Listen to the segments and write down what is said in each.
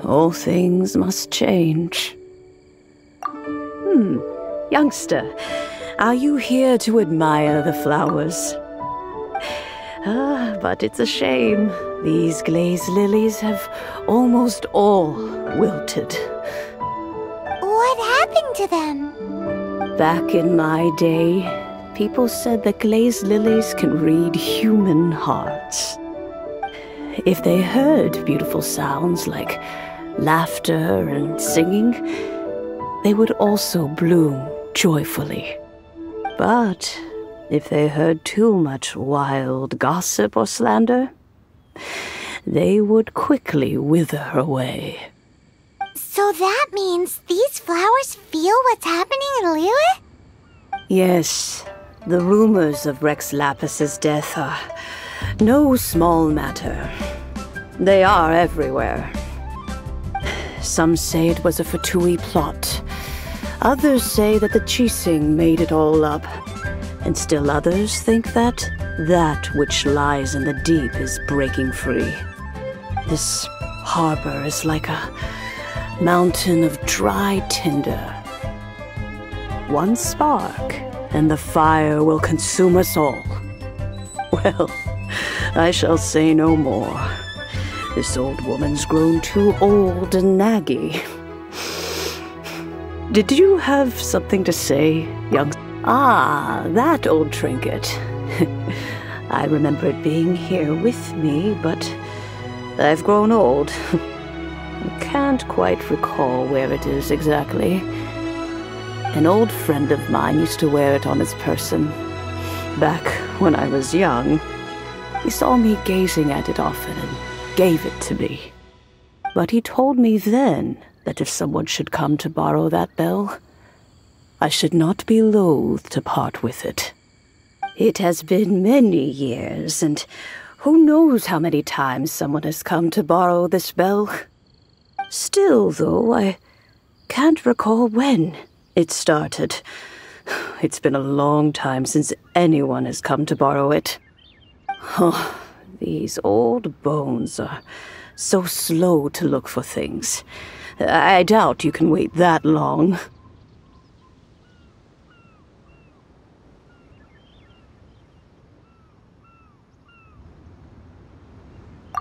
all things must change. Youngster, are you here to admire the flowers? But it's a shame. These glazed lilies have almost all wilted. What happened to them? Back in my day, people said that glazed lilies can read human hearts. If they heard beautiful sounds like laughter and singing, they would also bloom joyfully. But if they heard too much wild gossip or slander, they would quickly wither away. So that means these flowers feel what's happening in Liyue? Yes, the rumors of Rex Lapis's death are no small matter. They are everywhere. Some say it was a Fatui plot. Others say that the Qixing made it all up. And still others think that which lies in the deep is breaking free. This harbor is like a mountain of dry tinder. One spark, and the fire will consume us all. Well, I shall say no more. This old woman's grown too old and naggy. Did you have something to say, young... Ah, that old trinket. I remember it being here with me, but I've grown old. I can't quite recall where it is exactly. An old friend of mine used to wear it on his person. Back when I was young, he saw me gazing at it often and gave it to me. But he told me then that if someone should come to borrow that bell, I should not be loath to part with it. It has been many years, and who knows how many times someone has come to borrow this bell. Still, though, I can't recall when it started. It's been a long time since anyone has come to borrow it. Oh, these old bones are so slow to look for things. I doubt you can wait that long.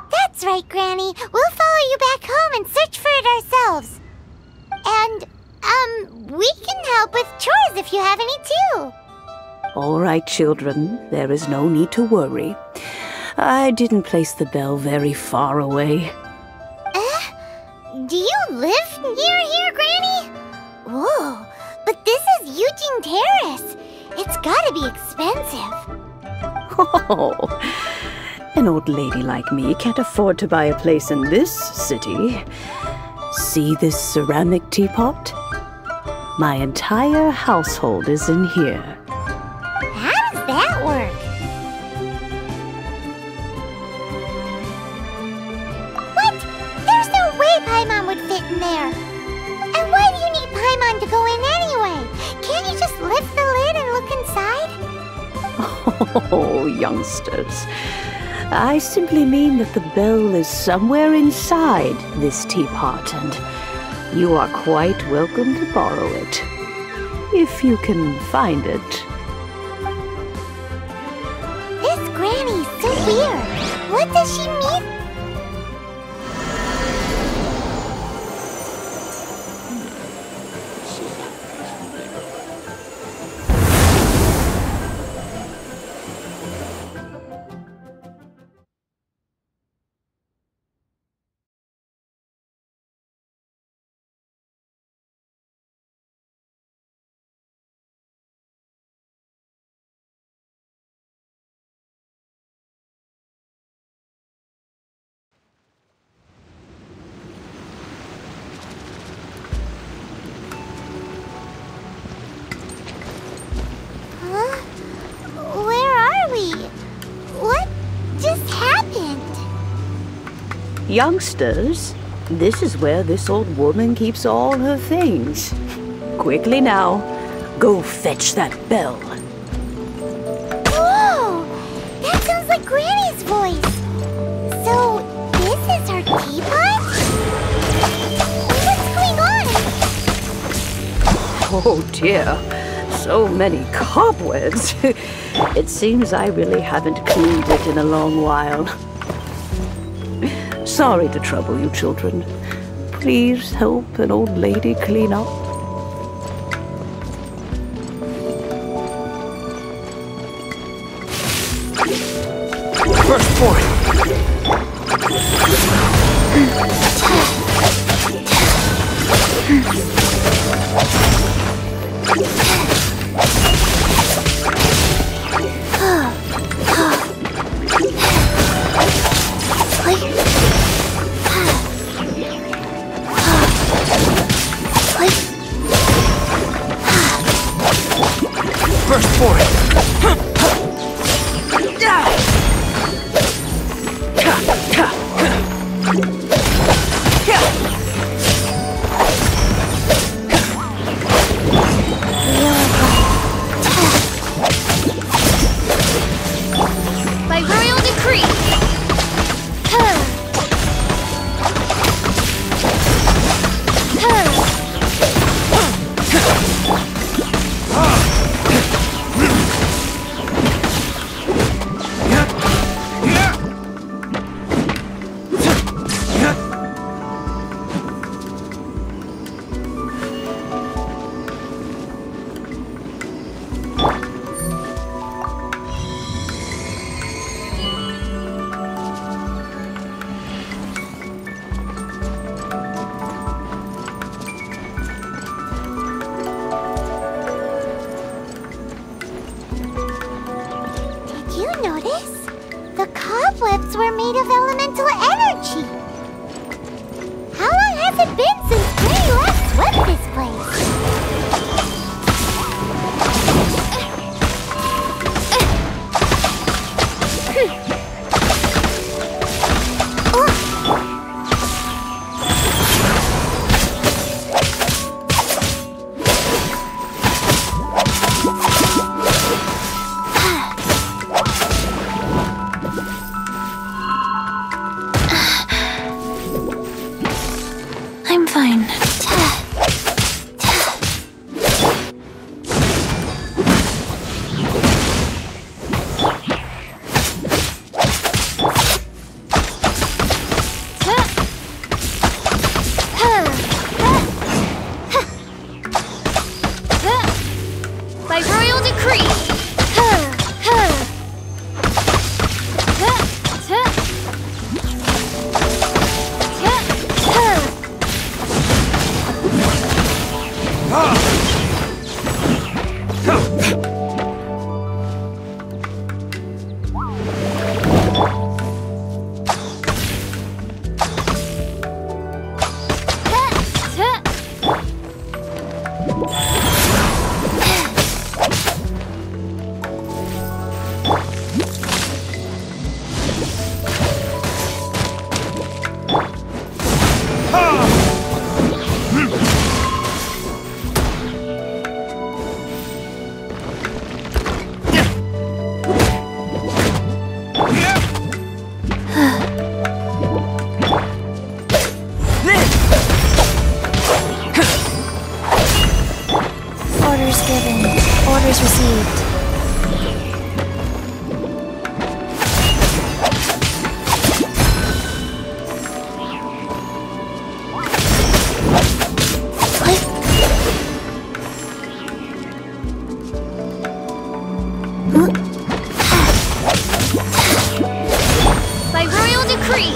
That's right, Granny. We'll follow you back home and search for it ourselves. And, we can help with chores if you have any too. All right, children. There is no need to worry. I didn't place the bell very far away. Do you live near here, Granny? Whoa, but this is Eugene Terrace. It's gotta be expensive. Oh, an old lady like me can't afford to buy a place in this city. See this ceramic teapot? My entire household is in here. How does that work? What? There's no way Paimon would fit in there. And why do you need Paimon to go in anyway? Can't you just lift the lid and look inside? Oh, youngsters. I simply mean that the bell is somewhere inside this teapot, and you are quite welcome to borrow it, if you can find it. This Granny's so weird. What does she mean? Youngsters, this is where this old woman keeps all her things. Quickly now, go fetch that bell. Whoa! That sounds like Granny's voice. So, this is her teapot? Oh dear, so many cobwebs. It seems I really haven't cleaned it in a long while. Sorry to trouble you, children. Please help an old lady clean up. First for it. First for it. By royal decree. Did you notice? The cobwebs were made of elemental energy. How long has it been since Granny last swept this place? I'm fine. By royal decree. Orders given. Orders received. By royal decree.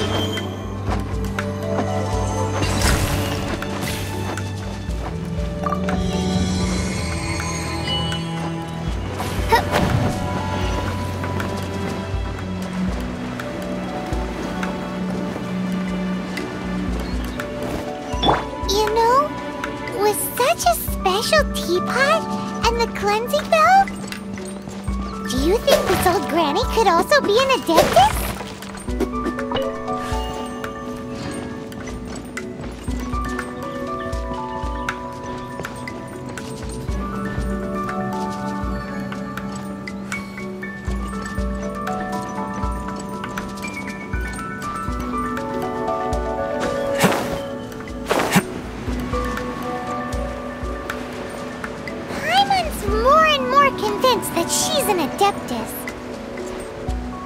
You know, with such a special teapot and the cleansing bell, do you think this old granny could also be an adeptus? she's an Adeptus.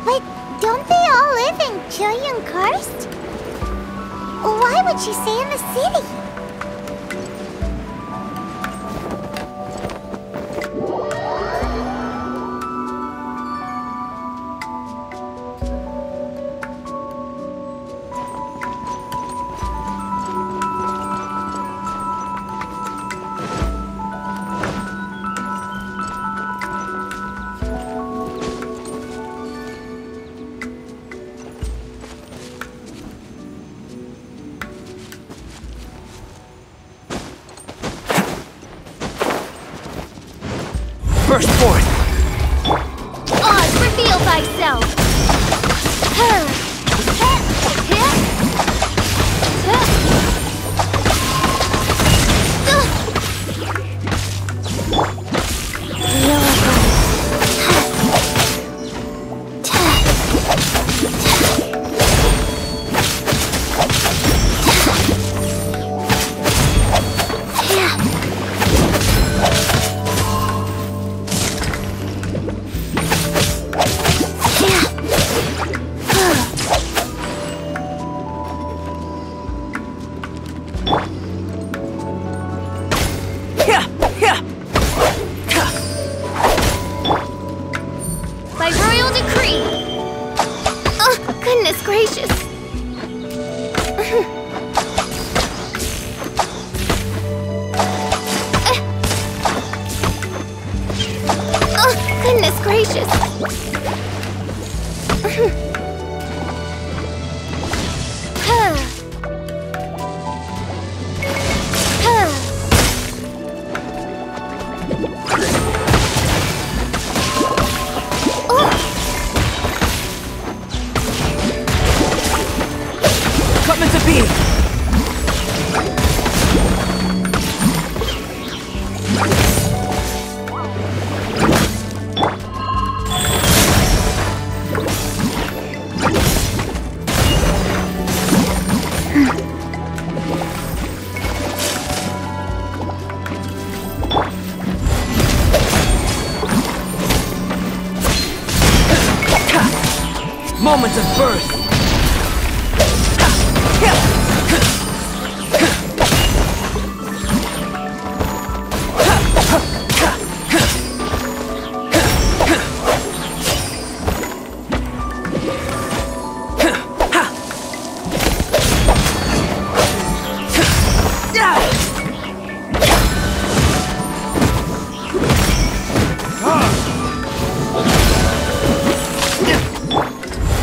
But don't they all live in Julian Karst? Why would she stay in the city? Burst forth! Oz, reveal thyself! By royal decree! Oh, goodness gracious! Oh, goodness gracious! Come into being! Moment of birth!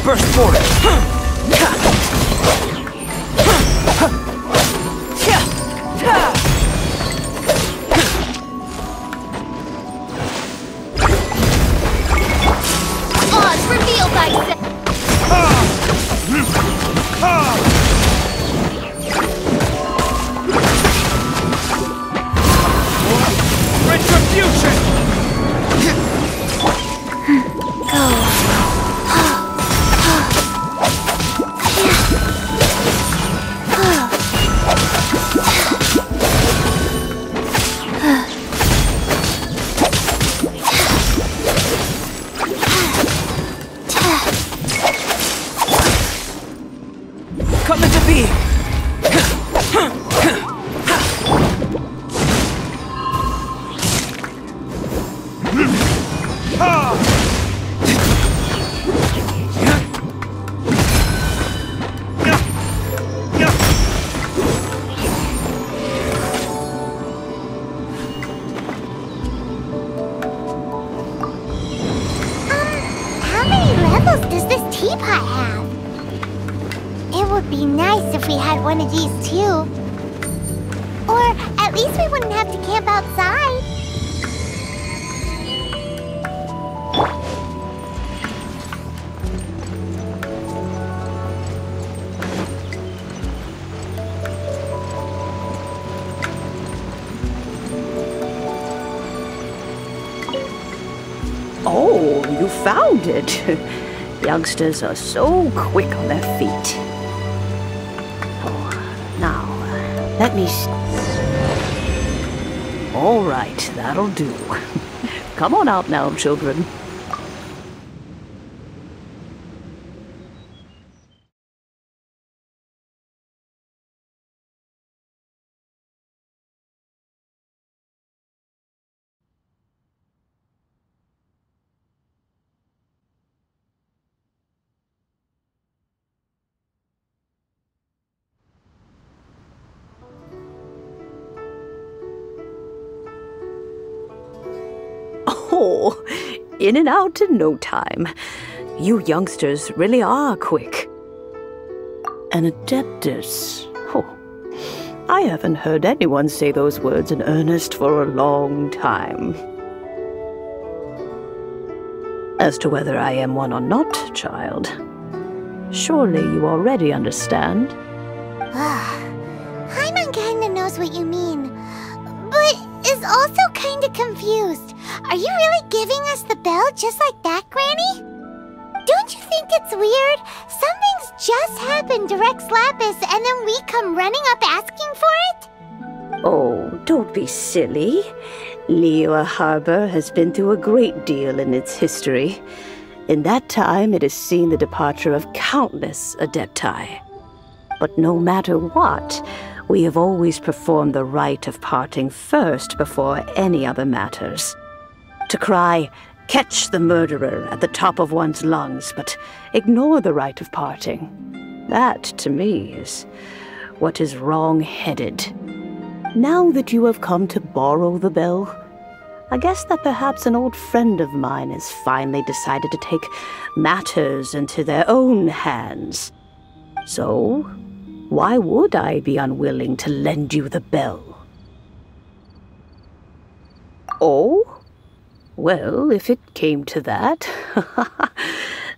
Burst forward! Oz, reveal thyself! Retribution! Come into being! How many levels does this teapot have? It would be nice if we had one of these too. Or at least we wouldn't have to camp outside. Oh, you found it. Youngsters are so quick on their feet. Oh, now, let me see. All right, that'll do. Come on out now, children. Oh, in and out in no time. You youngsters really are quick. An Adeptus. Oh, I haven't heard anyone say those words in earnest for a long time. As to whether I am one or not, child, surely you already understand. Paimon kinda knows what you mean, but is also kinda confused. Are you really giving us the bell just like that, Granny? Don't you think it's weird? Something's just happened to Rex Lapis and then we come running up asking for it? Oh, don't be silly. Liyue Harbor has been through a great deal in its history. In that time, it has seen the departure of countless Adepti. But no matter what, we have always performed the rite of parting first before any other matters. To cry, "Catch the murderer," at the top of one's lungs, but ignore the rite of parting. That, to me, is what is wrong-headed. Now that you have come to borrow the bell, I guess that perhaps an old friend of mine has finally decided to take matters into their own hands. So, why would I be unwilling to lend you the bell? Oh? Well, if it came to that,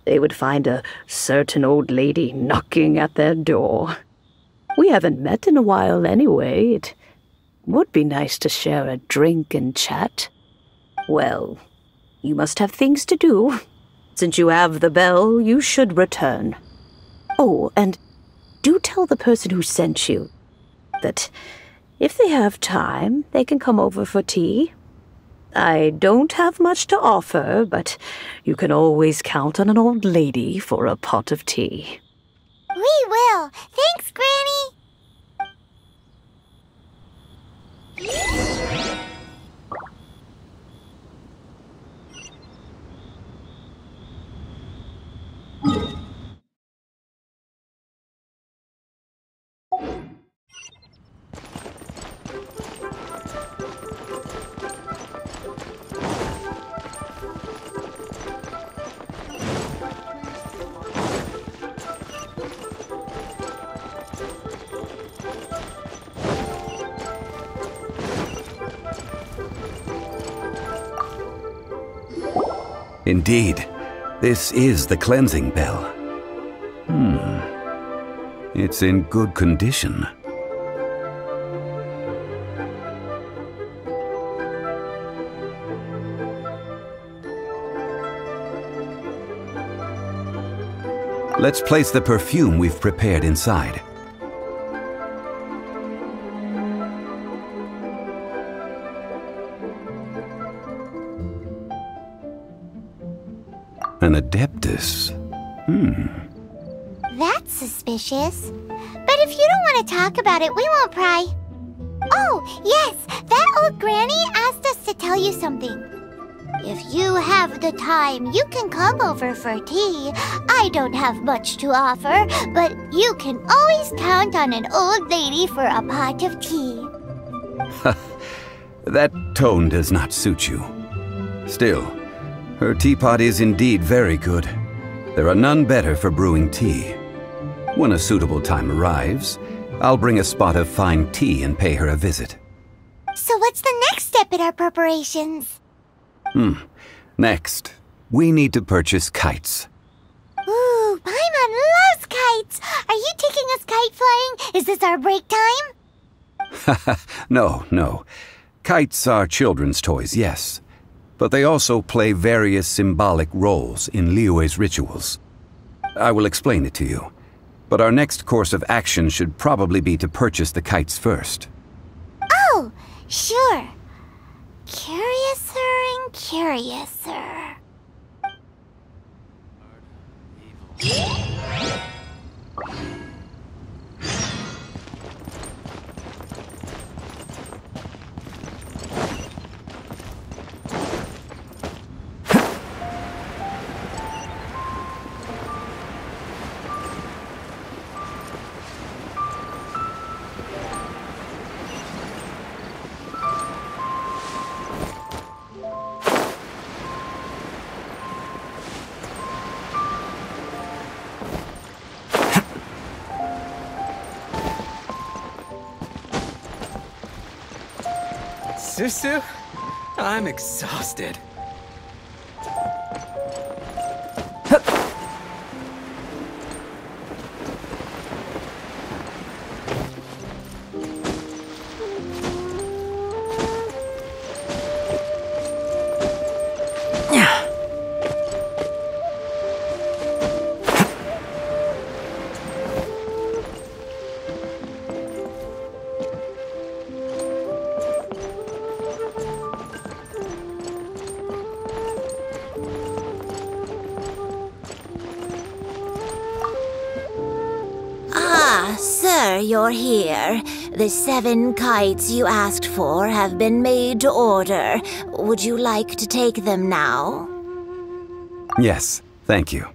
they would find a certain old lady knocking at their door. We haven't met in a while anyway. It would be nice to share a drink and chat. Well, you must have things to do. Since you have the bell, you should return. Oh, and do tell the person who sent you that if they have time, they can come over for tea. I don't have much to offer, but you can always count on an old lady for a pot of tea. We will. Thanks, Granny. Indeed, this is the cleansing bell. It's in good condition. Let's place the perfume we've prepared inside. An Adeptus. That's suspicious. But if you don't want to talk about it, we won't pry. Oh, yes, that old granny asked us to tell you something. If you have the time, you can come over for tea. I don't have much to offer, but you can always count on an old lady for a pot of tea. That tone does not suit you. Still, her teapot is indeed very good. There are none better for brewing tea. When a suitable time arrives, I'll bring a spot of fine tea and pay her a visit. So what's the next step in our preparations? Next, we need to purchase kites. Ooh, Paimon loves kites! Are you taking us kite flying? Is this our break time? No. Kites are children's toys, yes. But they also play various symbolic roles in Liyue's rituals. I will explain it to you. But our next course of action should probably be to purchase the kites first. Oh, sure. Curiouser and curiouser. Susu? I'm exhausted. Sir, you're here. The 7 kites you asked for have been made to order. Would you like to take them now? Yes, thank you.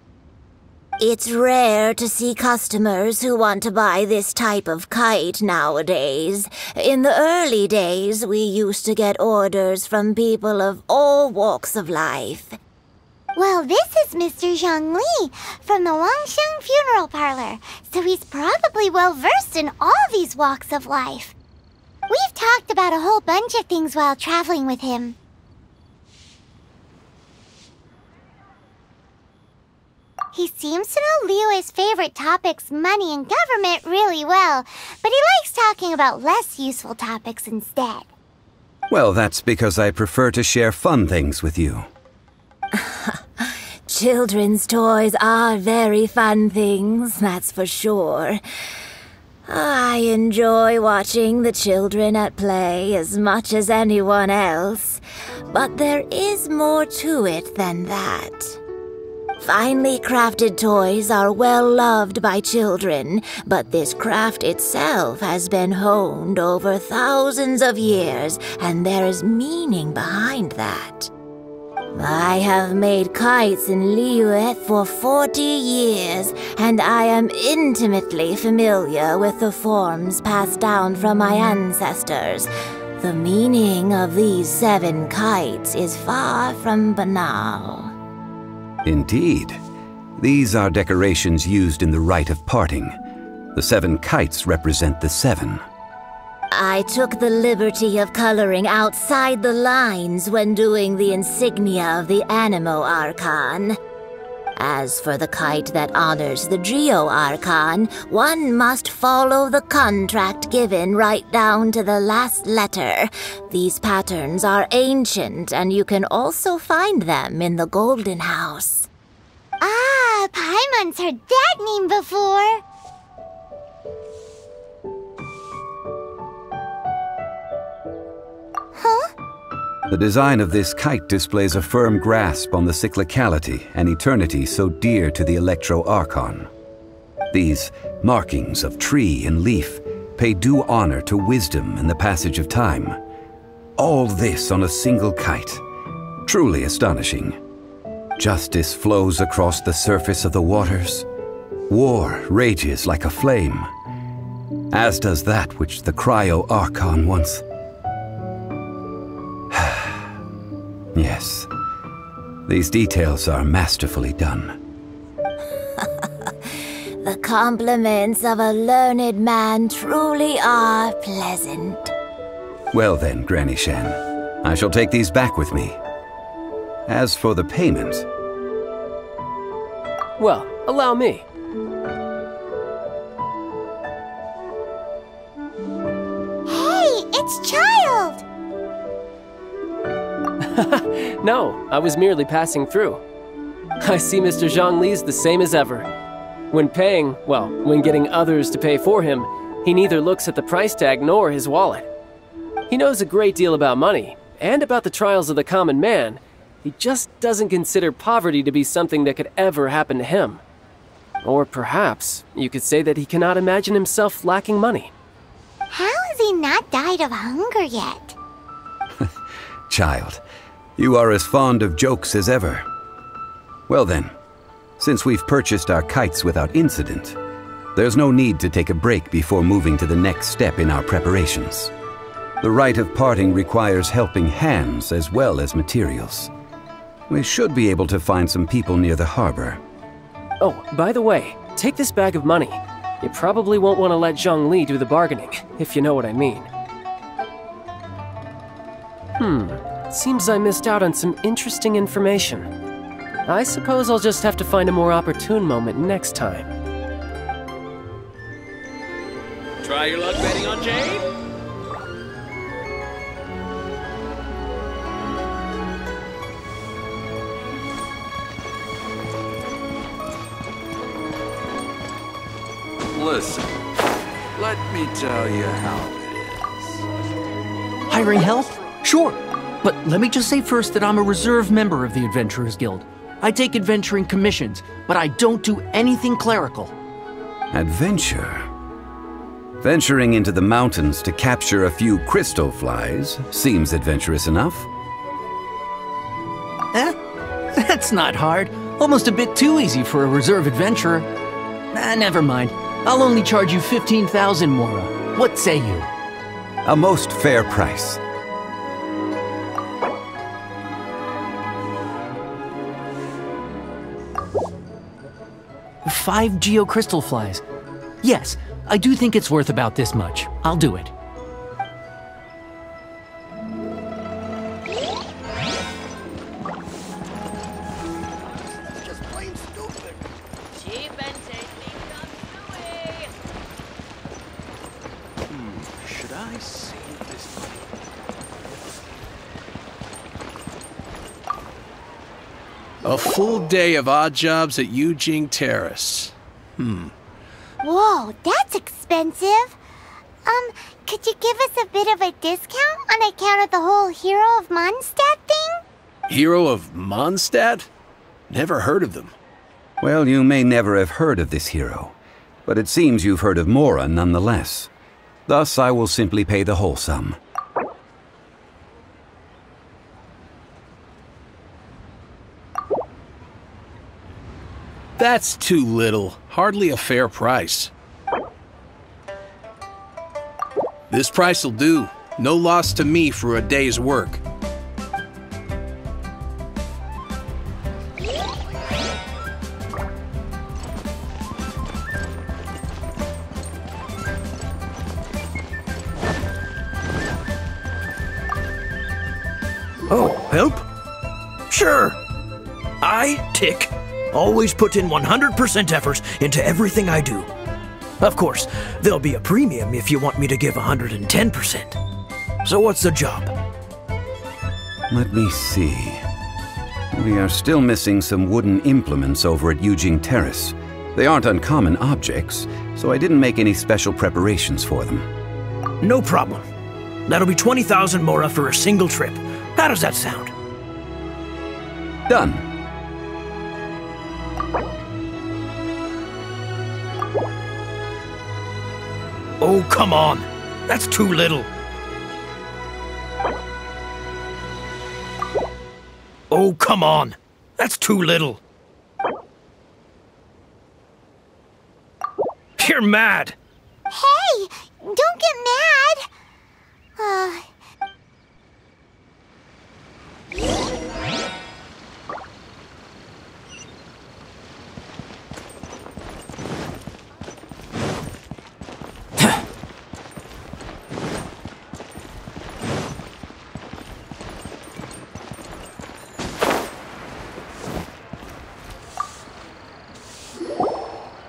It's rare to see customers who want to buy this type of kite nowadays. In the early days, we used to get orders from people of all walks of life. Well, this is Mr. Zhongli from the Wangsheng Funeral Parlor, so he's probably well-versed in all these walks of life. We've talked about a whole bunch of things while traveling with him. He seems to know Liyue's favorite topics, money and government, really well, but he likes talking about less useful topics instead. Well, that's because I prefer to share fun things with you. Children's toys are very fun things, that's for sure. I enjoy watching the children at play as much as anyone else, but there is more to it than that. Finely crafted toys are well loved by children, but this craft itself has been honed over thousands of years, and there is meaning behind that. I have made kites in Liyue for 40 years, and I am intimately familiar with the forms passed down from my ancestors. The meaning of these 7 kites is far from banal. Indeed. These are decorations used in the rite of parting. The 7 kites represent the 7. I took the liberty of coloring outside the lines when doing the insignia of the Anemo Archon. As for the kite that honors the Geo Archon, one must follow the contract given right down to the last letter. These patterns are ancient, and you can also find them in the Golden House. Ah, Paimon's heard that name before. Huh? The design of this kite displays a firm grasp on the cyclicality and eternity so dear to the Electro Archon. These markings of tree and leaf pay due honor to wisdom and the passage of time. All this on a single kite. Truly astonishing. Justice flows across the surface of the waters. War rages like a flame, as does that which the Cryo Archon once... Yes, these details are masterfully done. The compliments of a learned man truly are pleasant. Well then, Granny Shen, I shall take these back with me. As for the payment... Well, allow me. Hey, it's Childe! No, I was merely passing through. I see Mr. Zhongli's the same as ever. When paying, well, when getting others to pay for him, he neither looks at the price tag nor his wallet. He knows a great deal about money, and about the trials of the common man. He just doesn't consider poverty to be something that could ever happen to him. Or perhaps you could say that he cannot imagine himself lacking money. How has he not died of hunger yet? Child, you are as fond of jokes as ever. Well then, since we've purchased our kites without incident, there's no need to take a break before moving to the next step in our preparations. The rite of parting requires helping hands as well as materials. We should be able to find some people near the harbor. Oh, by the way, take this bag of money. You probably won't want to let Zhongli do the bargaining, if you know what I mean. Seems I missed out on some interesting information. I suppose I'll just have to find a more opportune moment next time. Try your luck betting on Jade? Listen, let me tell you how it is. Hiring help? Sure. But let me just say first that I'm a reserve member of the Adventurers Guild. I take adventuring commissions, but I don't do anything clerical. Adventure? Venturing into the mountains to capture a few crystal flies seems adventurous enough. That's not hard. Almost a bit too easy for a reserve adventurer. Never mind. I'll only charge you 15,000 Mora. What say you? A most fair price. 5 geocrystal flies. Yes, I do think it's worth about this much. I'll do it. Just plain stupid. Cheap and tasty Tatsui! Should I save this money? A full day of odd jobs at Yujing Terrace. Whoa, that's expensive. Could you give us a bit of a discount on account of the whole Hero of Mondstadt thing? Hero of Mondstadt? Never heard of them. Well, you may never have heard of this hero, but it seems you've heard of Mora nonetheless. Thus, I will simply pay the whole sum. That's too little. Hardly a fair price. This price will do. No loss to me for a day's work. Oh, help? Sure. I, Tick, always put in 100% effort into everything I do. Of course, there'll be a premium if you want me to give 110%. So what's the job? Let me see. We are still missing some wooden implements over at Yujing Terrace. They aren't uncommon objects, so I didn't make any special preparations for them. No problem. That'll be 20,000 Mora for a single trip. How does that sound? Done. Oh, come on. That's too little. Oh, come on. That's too little. You're mad. Hey, don't get mad.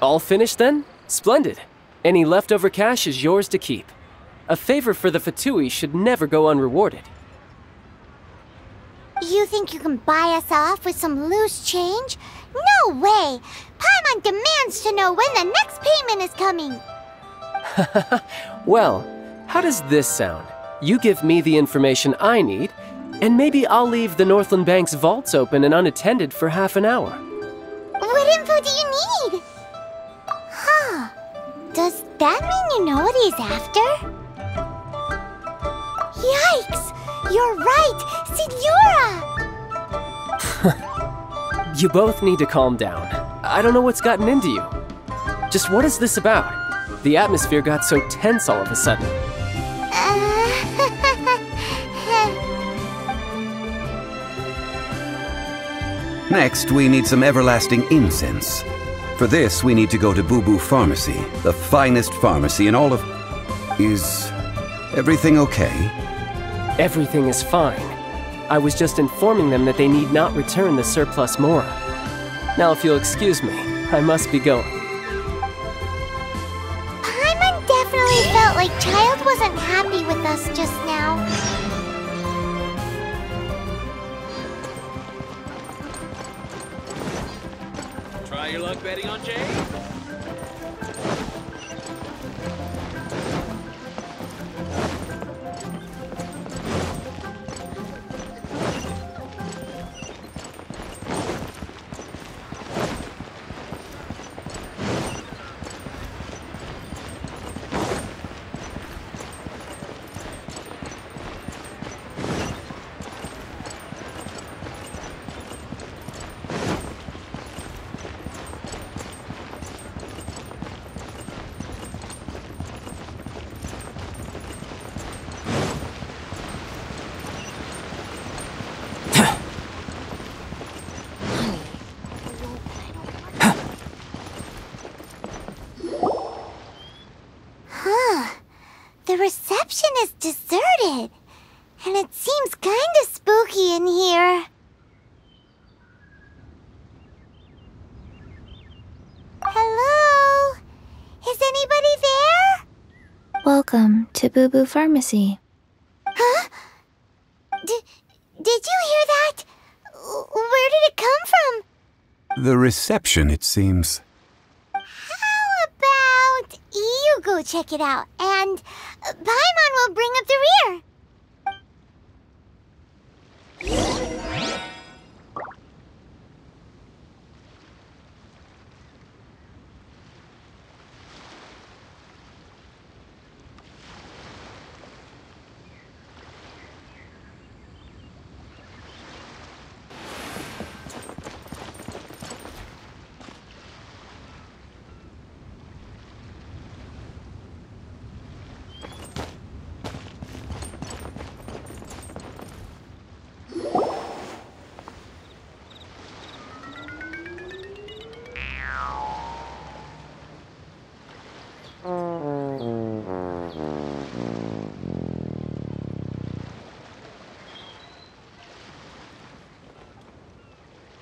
All finished then? Splendid. Any leftover cash is yours to keep. A favor for the Fatui should never go unrewarded. You think you can buy us off with some loose change? No way! Paimon demands to know when the next payment is coming! Well, how does this sound? You give me the information I need, and maybe I'll leave the Northland Bank's vaults open and unattended for half an hour. What info do you need? Huh. Does that mean you know what he's after? Yikes! You're right! Signora! You both need to calm down. I don't know what's gotten into you. Just what is this about? The atmosphere got so tense all of a sudden. Next, we need some everlasting incense. For this, we need to go to Boo Boo Pharmacy, the finest pharmacy in all of... Is everything okay? Everything is fine. I was just informing them that they need not return the surplus Mora. Now if you'll excuse me, I must be going. Paimon definitely felt like Childe wasn't happy with us just now. Try your luck betting on Jade? The reception is deserted, and it seems kinda spooky in here. Hello? Is anybody there? Welcome to Boo Boo Pharmacy. Huh? Did you hear that? Where did it come from? The reception, it seems. How about you go check it out, and Paimon will bring up the rear.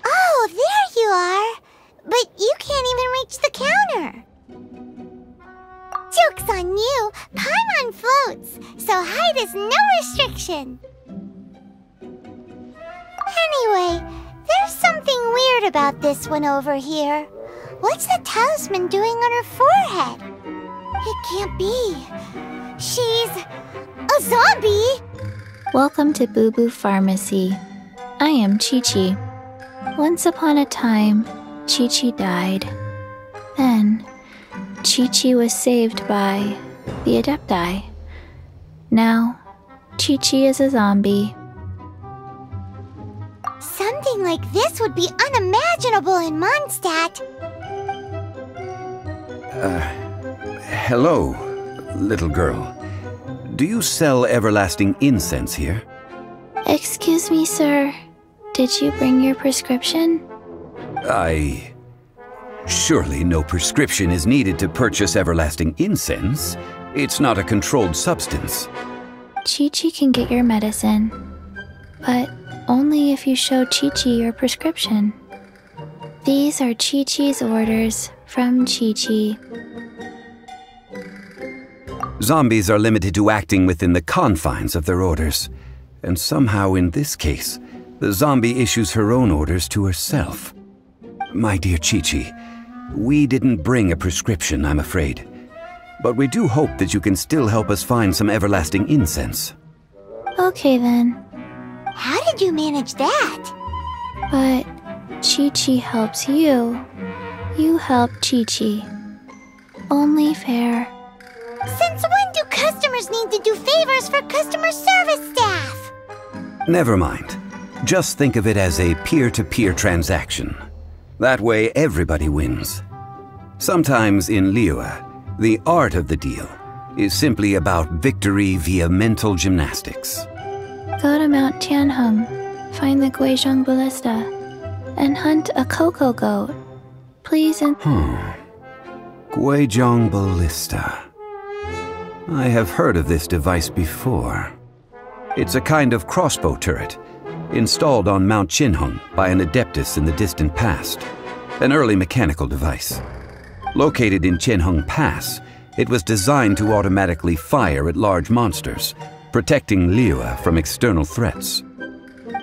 Oh, there you are! But you can't even reach the counter! Joke's on you! Paimon floats, so height is no restriction! Anyway, there's something weird about this one over here. What's the talisman doing on her forehead? It can't be. She's a zombie! Welcome to Boo Boo Pharmacy. I am Chi-Chi. Once upon a time, Chi-Chi died. Then, Chi-Chi was saved by the Adepti. Now, Chi-Chi is a zombie. Something like this would be unimaginable in Mondstadt. Hello, little girl. Do you sell everlasting incense here? Excuse me, sir. Did you bring your prescription? Surely no prescription is needed to purchase everlasting incense. It's not a controlled substance. Chi-Chi can get your medicine, but only if you show Chi-Chi your prescription. These are Chi-Chi's orders from Chi-Chi. Zombies are limited to acting within the confines of their orders. And somehow in this case, the zombie issues her own orders to herself. My dear Chi-Chi, we didn't bring a prescription, I'm afraid. But we do hope that you can still help us find some everlasting incense. Okay then. How did you manage that? But Chi-Chi helps you. You help Chi-Chi. Only fair. Since when do customers need to do favors for customer service staff? Never mind. Just think of it as a peer-to-peer transaction. That way everybody wins. Sometimes in Liyue, the art of the deal is simply about victory via mental gymnastics. Go to Mount Tianheng, find the Guizhong Ballista, and hunt a cocoa goat. Please and... Guizhong Ballista. I have heard of this device before. It's a kind of crossbow turret, installed on Mount Chinhung by an Adeptus in the distant past, an early mechanical device. Located in Chinhung Pass, it was designed to automatically fire at large monsters, protecting Liyue from external threats.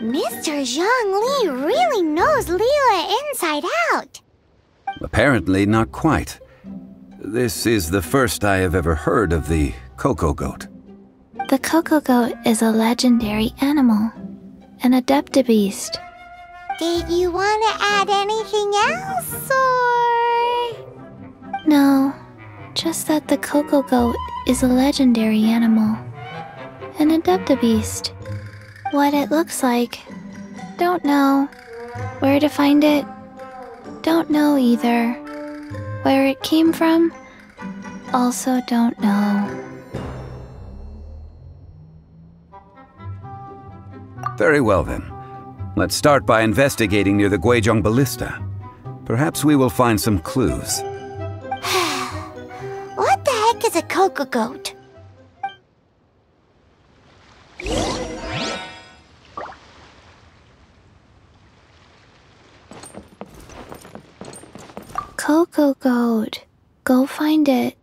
Mr. Zhongli really knows Liyue inside out. Apparently not quite. This is the first I have ever heard of the Coco Goat. The Coco Goat is a legendary animal, an Adeptabeast. Did you want to add anything else, or...? No, just that the Coco Goat is a legendary animal, an Adeptabeast. What it looks like, don't know. Where to find it, don't know either. Where it came from, also don't know. Very well then. Let's start by investigating near the Guizhong Ballista. Perhaps we will find some clues. What the heck is a Coco Goat? Coco Goat. Go find it.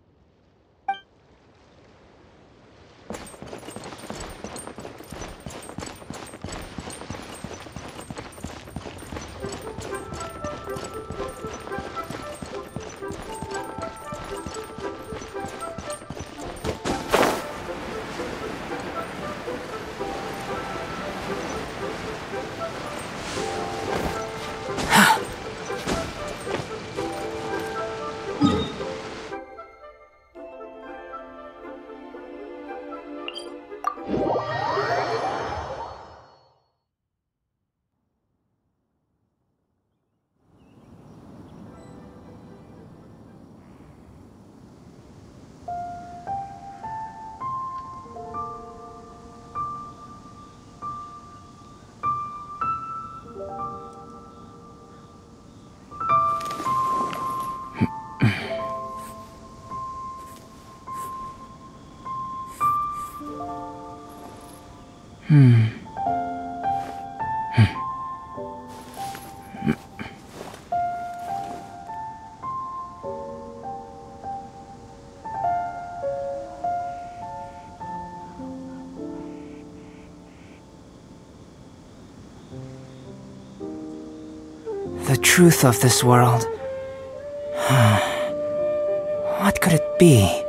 The truth of this world. What could it be?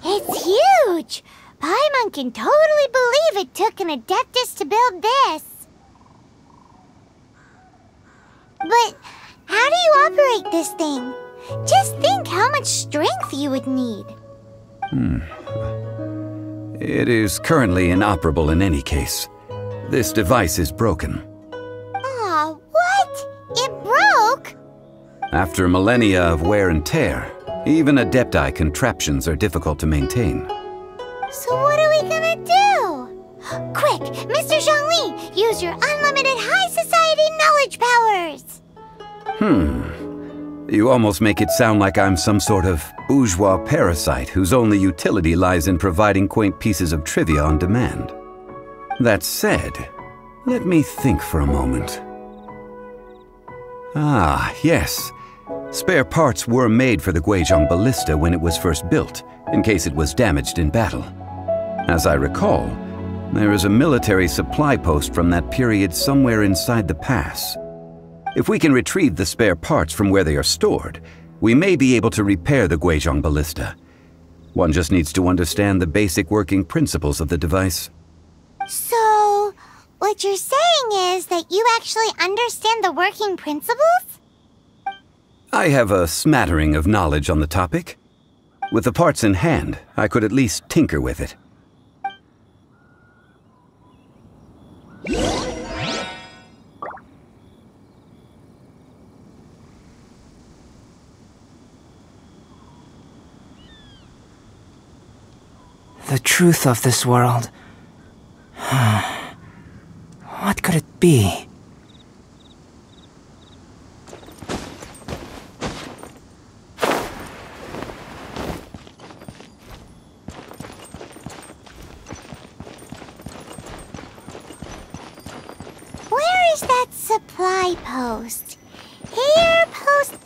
It's huge! Paimon can totally believe it took an Adeptus to build this. But how do you operate this thing? Just think how much strength you would need. It is currently inoperable in any case. This device is broken. Aw, what? It broke? After millennia of wear and tear, even Adepti contraptions are difficult to maintain. So what are we gonna do? Quick, Mr. Zhongli, use your unlimited high society knowledge powers! You almost make it sound like I'm some sort of bourgeois parasite whose only utility lies in providing quaint pieces of trivia on demand. That said, let me think for a moment. Ah, yes. Spare parts were made for the Guizhong Ballista when it was first built, in case it was damaged in battle. As I recall, there is a military supply post from that period somewhere inside the pass. If we can retrieve the spare parts from where they are stored, we may be able to repair the Guizhong Ballista. One just needs to understand the basic working principles of the device. So, what you're saying is that you actually understand the working principles? I have a smattering of knowledge on the topic. With the parts in hand, I could at least tinker with it. The truth of this world. What could it be? Where is that supply post? Here, post...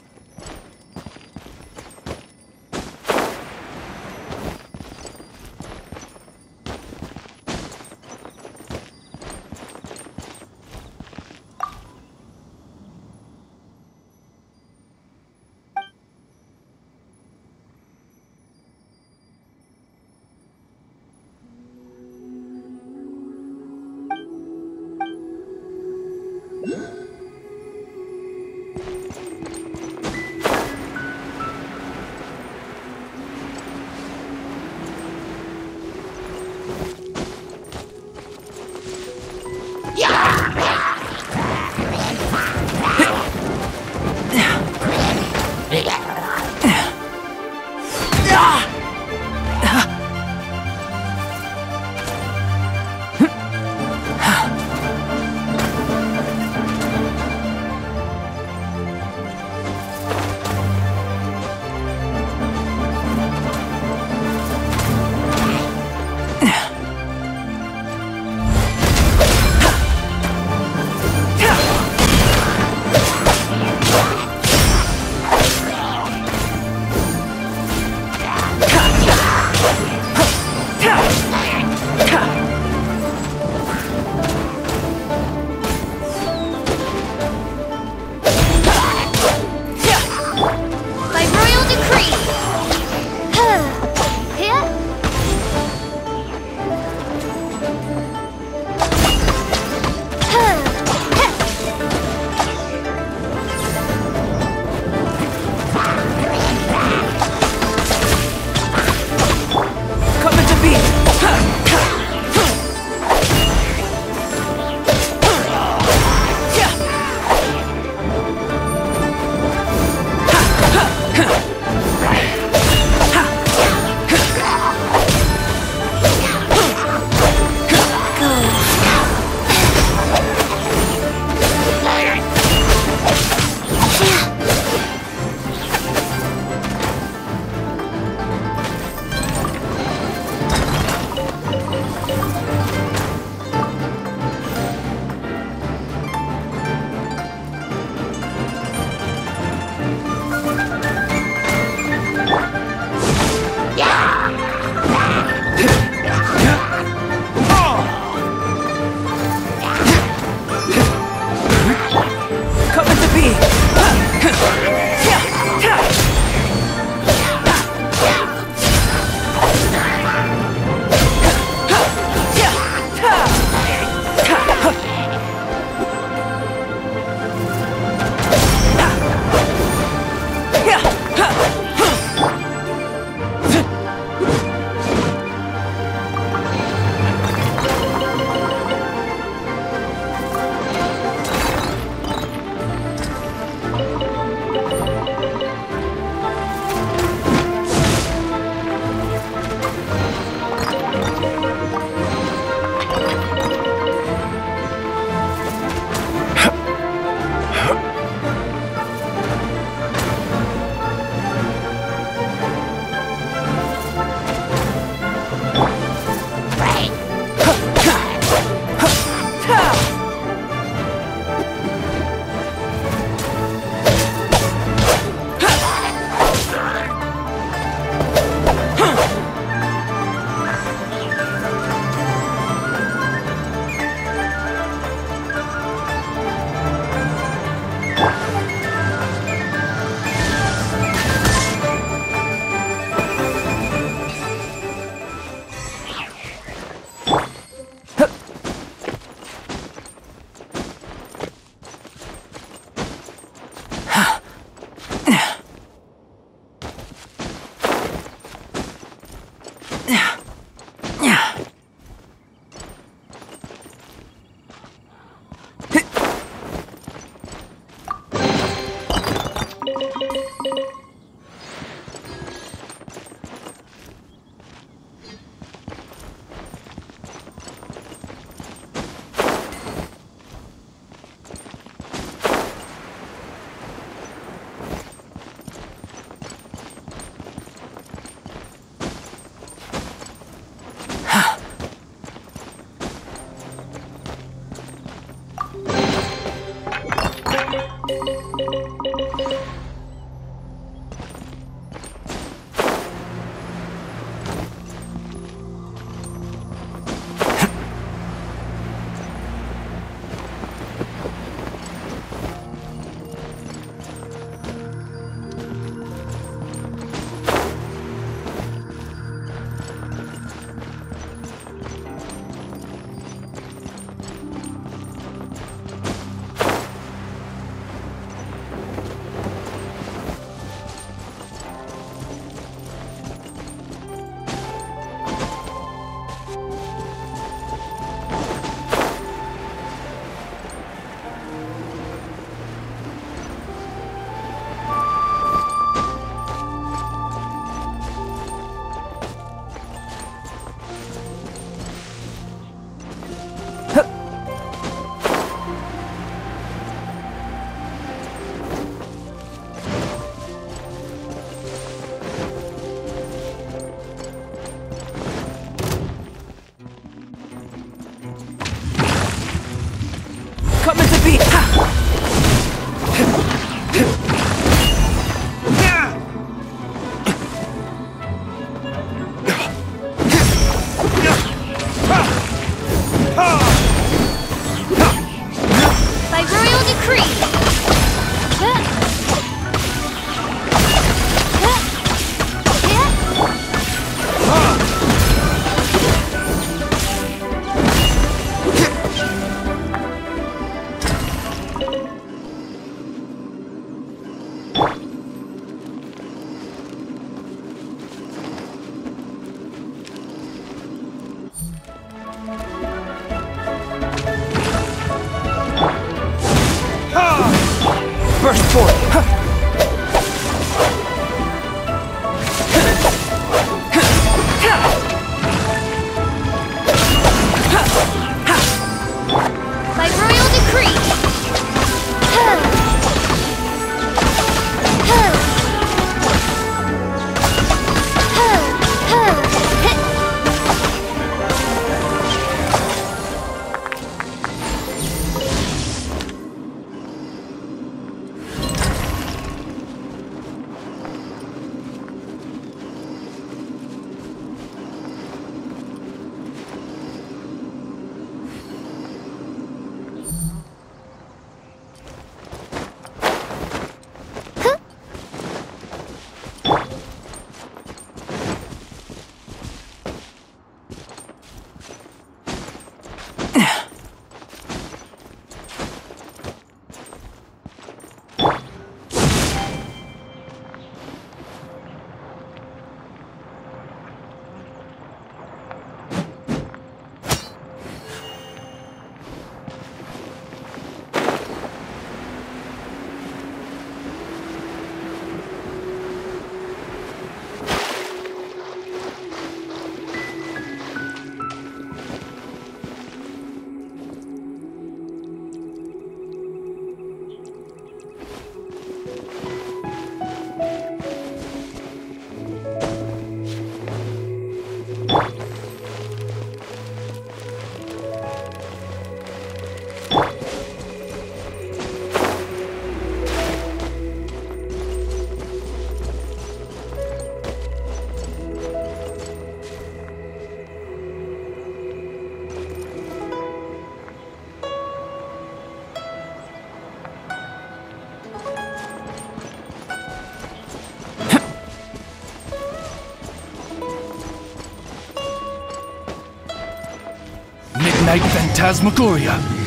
Ignite Phantasmagoria!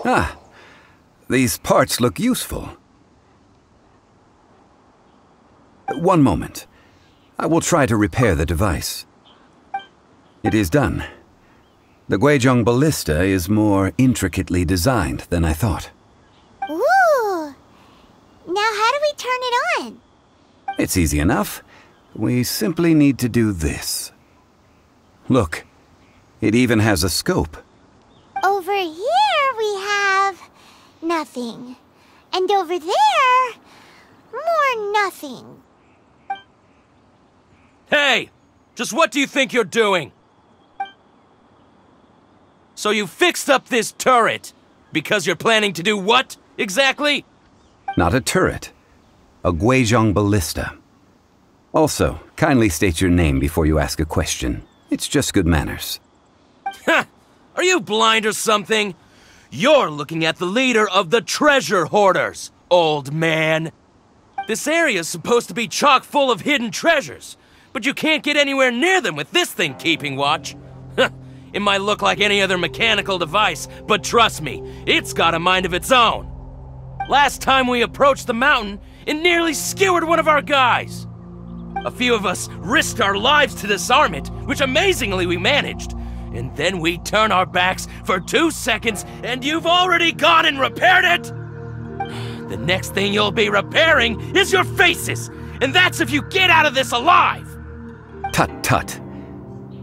Ah, these parts look useful. One moment. I will try to repair the device. It is done. The Guizhong Ballista is more intricately designed than I thought. Ooh! Now how do we turn it on? It's easy enough. We simply need to do this. Look, it even has a scope. Over here we have nothing. And over there, more nothing. Hey! Just what do you think you're doing? So you fixed up this turret because you're planning to do what, exactly? Not a turret. A Guizhong Ballista. Also, kindly state your name before you ask a question. It's just good manners. Ha! Are you blind or something? You're looking at the leader of the treasure hoarders, old man. This area's supposed to be chock full of hidden treasures, but you can't get anywhere near them with this thing keeping watch. It might look like any other mechanical device, but trust me, it's got a mind of its own. Last time we approached the mountain, it nearly skewered one of our guys. A few of us risked our lives to disarm it, which amazingly we managed. And then we turn our backs for 2 seconds, and you've already gone and repaired it! The next thing you'll be repairing is your faces! And that's if you get out of this alive! Tut tut.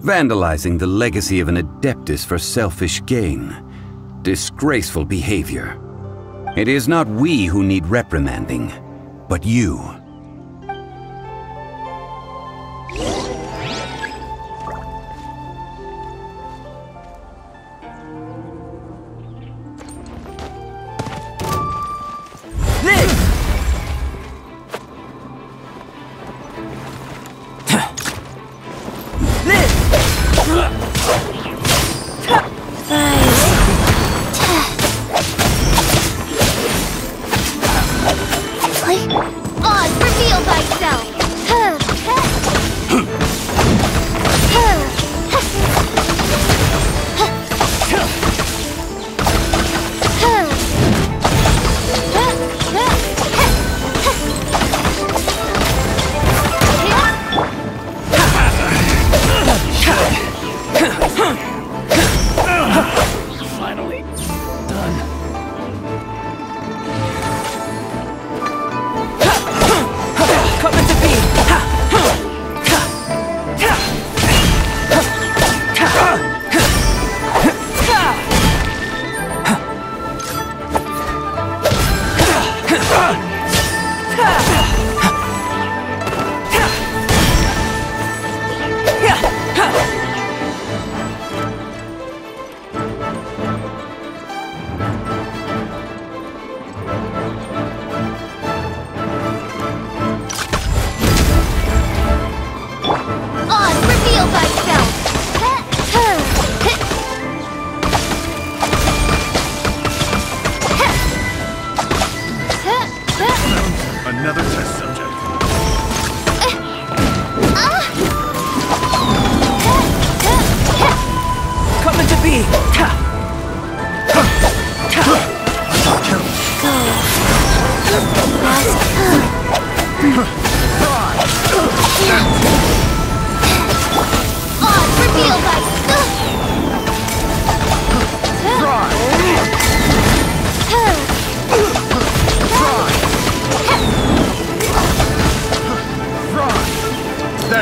Vandalizing the legacy of an Adeptus for selfish gain. Disgraceful behavior. It is not we who need reprimanding, but you.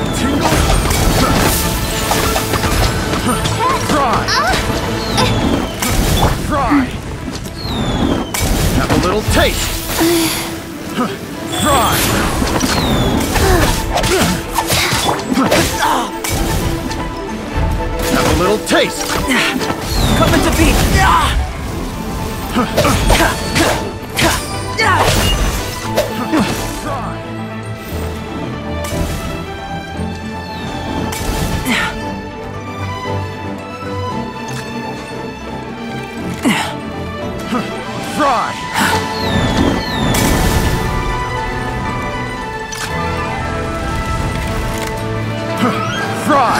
that tingle? Try! Try! Have a little taste! Try! Have a little taste! Coming to beat! Try! Try!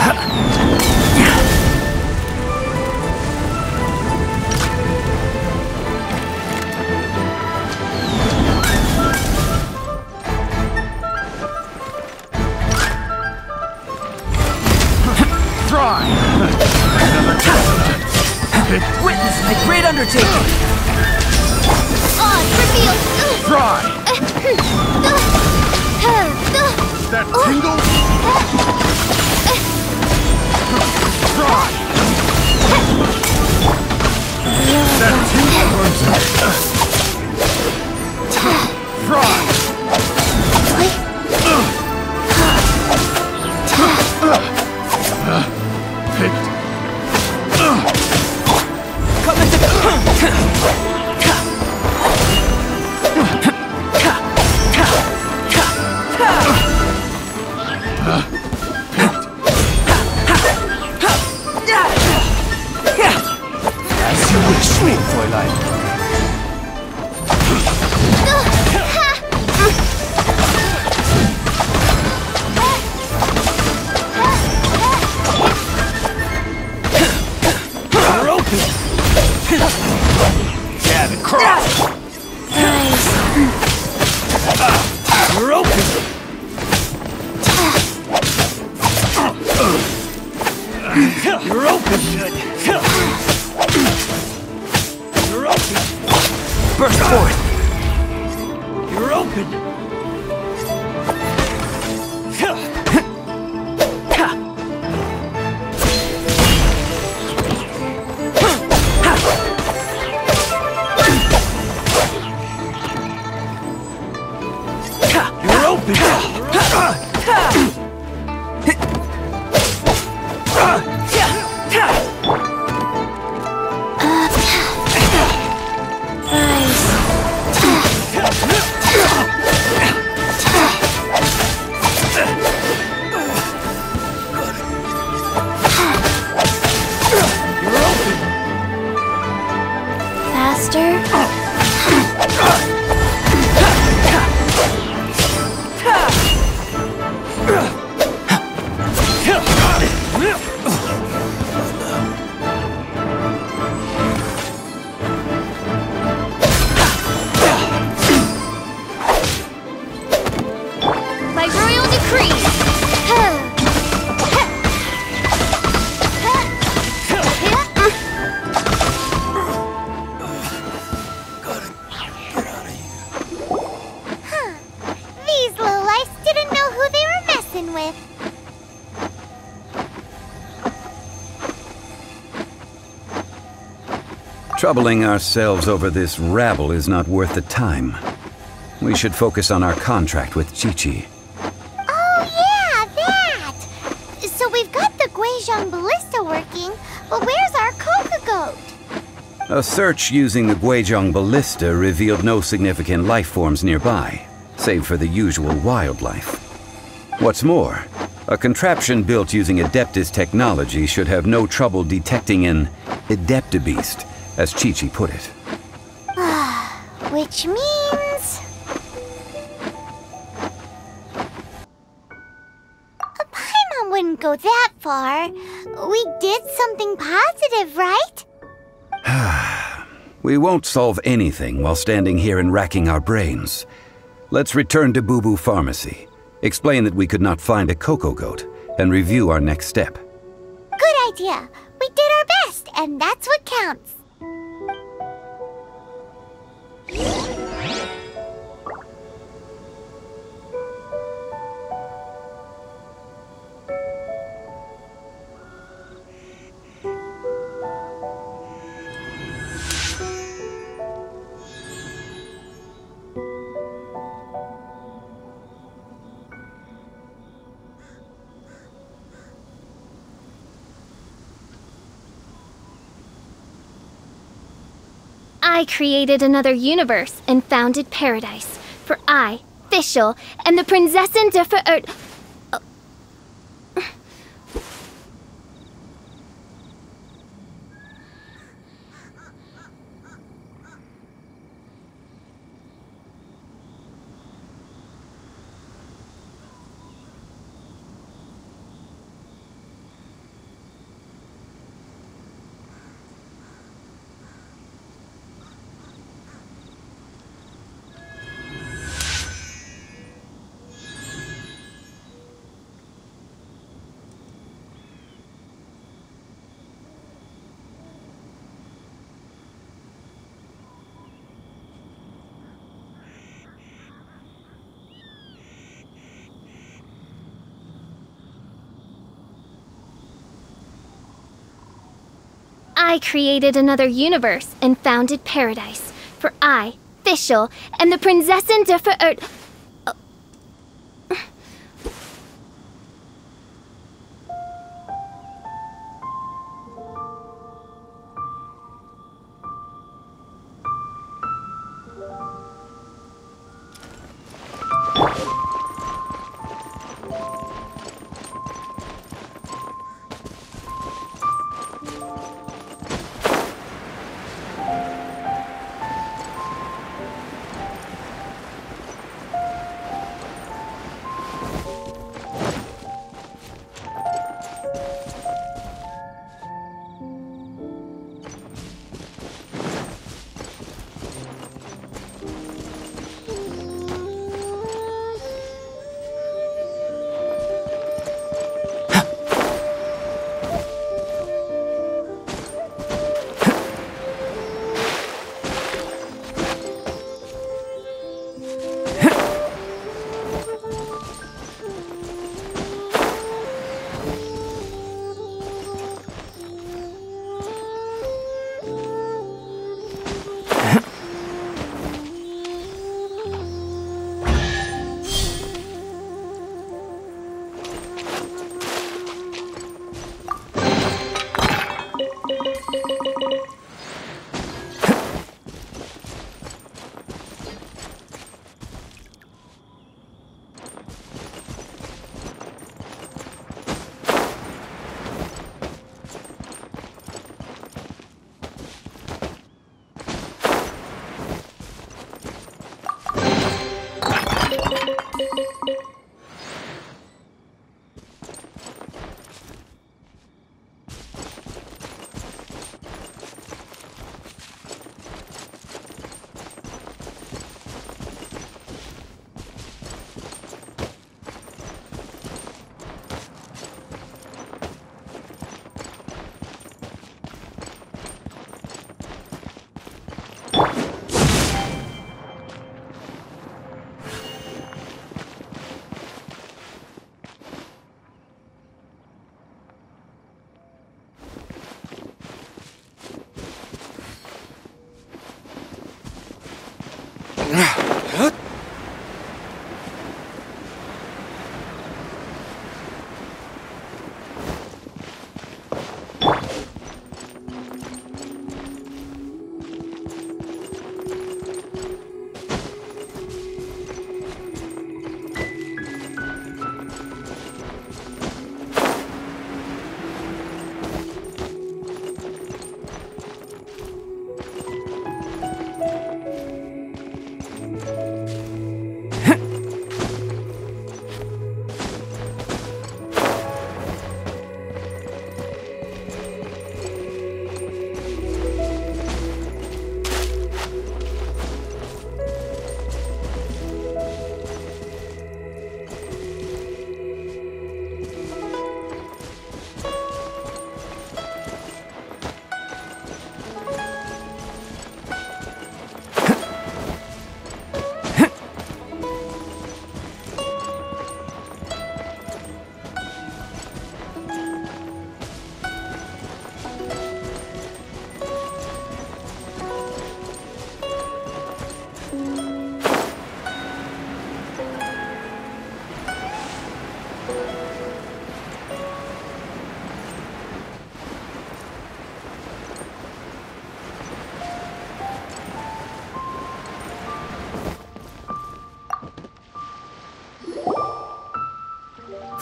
Try! Witness my great undertaking! Try! That tingle? Try! That tingle burns out. Try! Picked. Coming to As you wish, Fräulein. You're open! Jab and cross. You're open! You're open! You're open! burst forth! You're open! You're open! By royal decree! These lowlifes didn't know who they were messing with. Troubling ourselves over this rabble is not worth the time. We should focus on our contract with Qiqi. Oh yeah, that! So we've got the Guizhong Ballista working, but where's our Coca Goat? A search using the Guizhong Ballista revealed no significant life forms nearby, save for the usual wildlife. What's more, a contraption built using Adeptus technology should have no trouble detecting an Adeptabeast, as Qiqi put it. Which means... Paimon wouldn't go that far. We did something positive, right? We won't solve anything while standing here and racking our brains. Let's return to Boo Boo Pharmacy, explain that we could not find a Coco Goat, and review our next step. Good idea. We did our best, and that's what counts. I created another universe and founded paradise. For I, Fischl, am the Prinzessin der Verirrt... I created another universe and founded paradise. For I, Fischl, am the Prinzessin der Verirrt...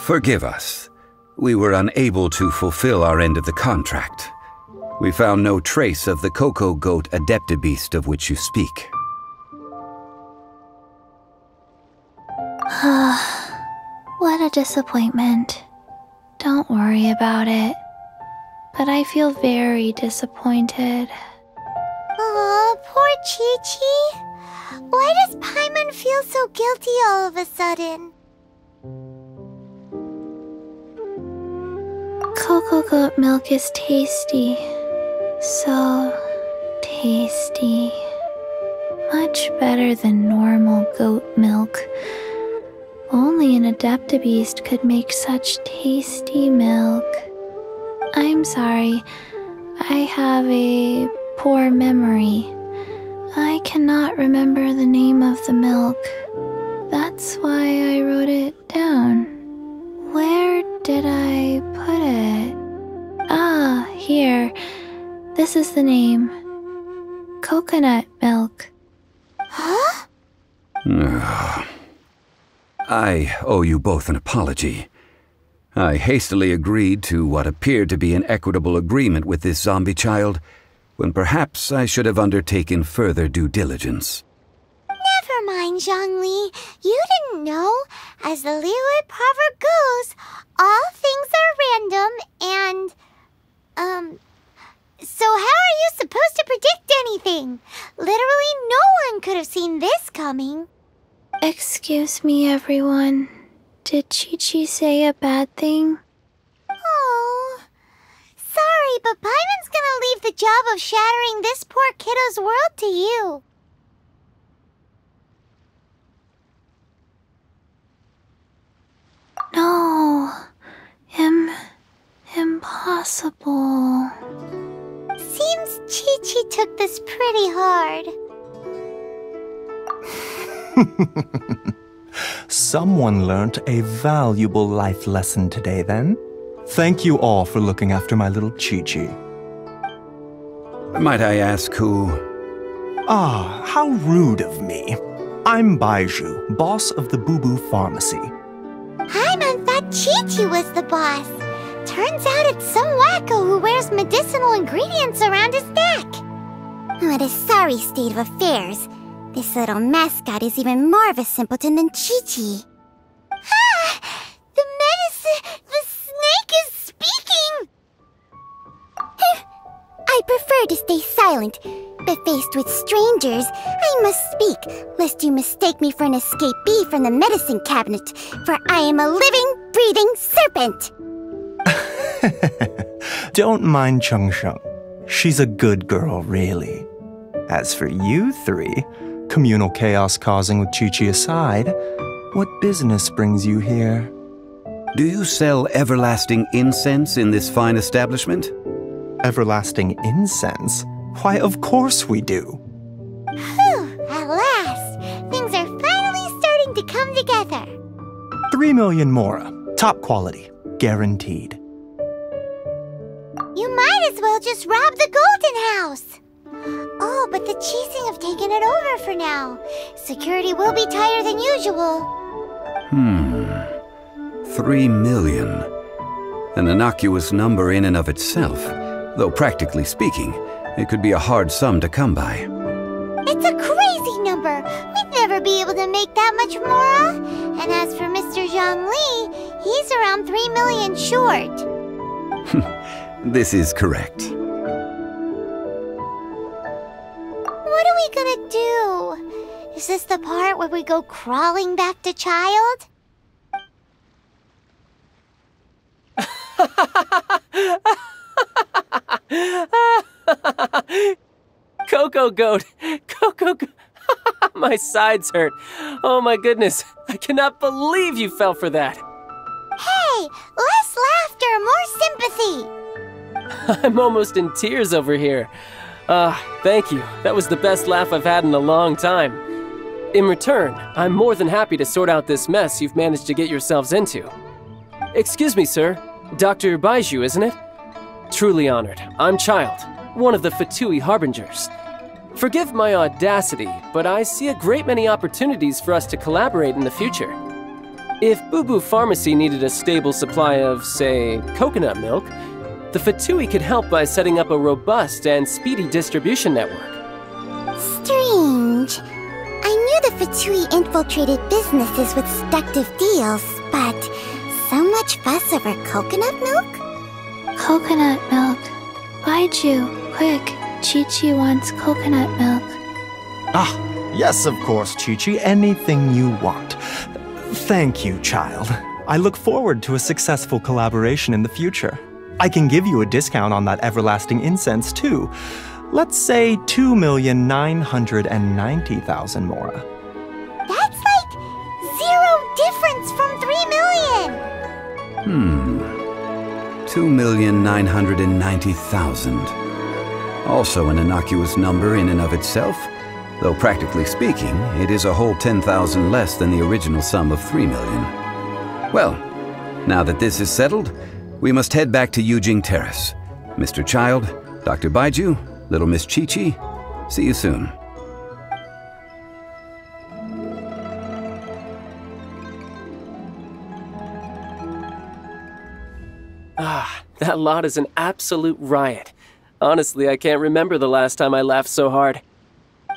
Forgive us. We were unable to fulfill our end of the contract. We found no trace of the Cocoa Goat Adeptibeast of which you speak. What a disappointment. Don't worry about it. But I feel very disappointed. Aw, poor Chi-Chi. Why does Paimon feel so guilty all of a sudden? Cocoa Goat milk is tasty. So tasty. Much better than normal goat milk. Only an Adeptibeast could make such tasty milk. I'm sorry. I have a poor memory. I cannot remember the name of the milk. That's why I wrote it down. Where did I put it? Ah, here. This is the name. Coconut milk. Huh? I owe you both an apology. I hastily agreed to what appeared to be an equitable agreement with this zombie child, when perhaps I should have undertaken further due diligence. Never mind, Zhongli. You didn't know. As the Liyue proverb goes, all things are random and, so how are you supposed to predict anything? Literally no one could have seen this coming. Excuse me, everyone. Did Chi-Chi say a bad thing? Oh, sorry, but Paimon's gonna leave the job of shattering this poor kiddo's world to you. No. Impossible. Seems Chi-Chi took this pretty hard. Someone learnt a valuable life lesson today, then. Thank you all for looking after my little Chi-Chi. Might I ask who? Ah, how rude of me. I'm Baizhu, boss of the Boo Boo Pharmacy. Paimon thought Chi-Chi was the boss. Turns out it's some wacko who wears medicinal ingredients around his neck. What a sorry state of affairs. This little mascot is even more of a simpleton than Chi-Chi. Ah! The snake is speaking! I prefer to stay silent, but faced with strangers, I must speak, lest you mistake me for an escapee from the medicine cabinet, for I am a living, breathing serpent! Don't mind Cheng Sheng. She's a good girl, really. As for you three, communal chaos causing with Chi-Chi aside, what business brings you here? Do you sell everlasting incense in this fine establishment? Everlasting incense? Why, of course we do. Whew, at last! Things are finally starting to come together. 3 million mora. Top quality. Guaranteed. You might as well just rob the Golden House. Oh, but the Qixing have taken it over for now. Security will be tighter than usual. 3 million. An innocuous number in and of itself, though practically speaking, it could be a hard sum to come by. It's a crazy number. We'd never be able to make that much mora. And as for Mr. Zhongli, he's around 3 million short. This is correct. What are we gonna do? Is this the part where we go crawling back to Child? Cocoa Goat! Cocoa Goat! My sides hurt. Oh my goodness. I cannot believe you fell for that. Hey! Less laughter, more sympathy! I'm almost in tears over here. Thank you. That was the best laugh I've had in a long time. In return, I'm more than happy to sort out this mess you've managed to get yourselves into. Excuse me, sir. Dr. Baizhu, isn't it? Truly honored. I'm Child, one of the Fatui Harbingers. Forgive my audacity, but I see a great many opportunities for us to collaborate in the future. If Boo Boo Pharmacy needed a stable supply of, say, coconut milk, the Fatui could help by setting up a robust and speedy distribution network. Strange. I knew the Fatui infiltrated businesses with seductive deals, but so much fuss over coconut milk? Coconut milk. Baiju, quick. Chi-Chi wants coconut milk. Ah, yes, of course, Chi-Chi. Anything you want. Thank you, child. I look forward to a successful collaboration in the future. I can give you a discount on that everlasting incense, too. Let's say 2,990,000 Mora. That's like 0 difference from 3 million! 2,990,000. Also an innocuous number in and of itself, though practically speaking, it is a whole 10,000 less than the original sum of 3 million. Well, now that this is settled, we must head back to Yujing Terrace. Mr. Child, Dr. Baiju, Little Miss Chi-Chi, see you soon. Ah, that lot is an absolute riot. Honestly, I can't remember the last time I laughed so hard.